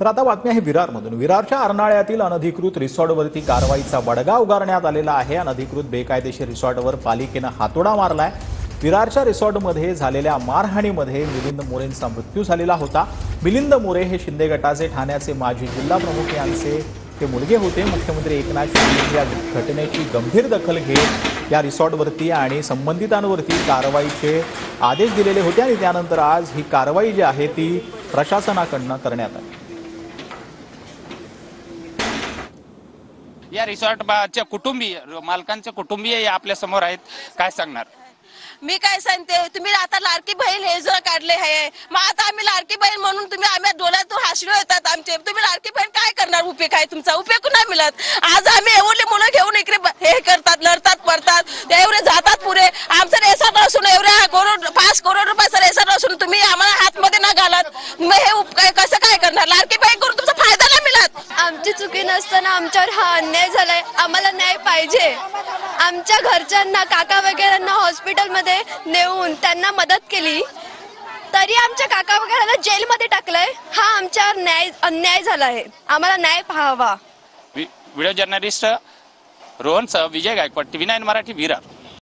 तर आता बातमी आहे विरारमधून। विरारच्या अर्नाळ्यातील अनधिकृत रिसॉर्टवरती कारवाईचा बडगा उगारण्यात आलेला आहे। अनधिकृत बेकायदेशीर रिसॉर्टवर पालिकेने हातोडा मारलाय। विरारच्या रिसॉर्टमध्ये झालेल्या मारहाणीमध्ये मिलिंद मोरेंचा मृत्यू झालेला होता। मिलिंद मोरे हे शिंदे गटाचे ठाण्याचे माजी जिल्हा प्रमुख यांचे ते मुलगे होते। मुख्यमंत्री एकनाथ शिंदे या घटनेची गंभीर दखल घेत या रिसॉर्टवरती आणि संबंधितांवरती कारवाईचे आदेश दिलेले होते आणि त्यानंतर आज ही कारवाई जी आहे ती प्रशासनाकडून करण्यात आली। या रिसॉर्टच्या कुटुंबीय मालकांचे कुटुंबीय आपल्या समोर आहेत। काय सांगणार? मी काय सांगते, तुम्ही आता लाडकी बहीण हे जर काढले आहे, मग आता आम्ही लाडकी बहीण म्हणून तुम्ही आम्ही डोळ्यातून हसू येतात आमचे। तुम्ही लाडकी बहीण काय करणार? उपयोग काय तुमचा? उपयोग नाही मिळत। आज आम्ही एवढे मुलं घेऊन इकडे हे करतात, लढतात, पडतात, एवढे जातात पुढे। आमचं रेशन असून एवढे 5 करोड रुपयाचं रेशन असून तुम्ही आम्हाला हातमध्ये ना घालत, मग हे कसं काय करणार? लाडकी बहीण करून तुमचा फायदा नाही मिळत। आमची चुकी नसताना आमच्यावर हा अन्याय झालाय। आम्हाला न्याय पाहिजे। आमच्या घरच्यांना, काका वगैरेंना हॉस्पिटलमध्ये नेऊन त्यांना मदत केली, तरी आमच्या काका वगैरेला जेलमध्ये टाकलंय। हा आमच्यावर अन्याय झाला आहे। आम्हाला न्याय पाहावा। व्हिडिओ जर्नलिस्ट रोहनसह विजय गायकवाड, TV9 मराठी, विरार।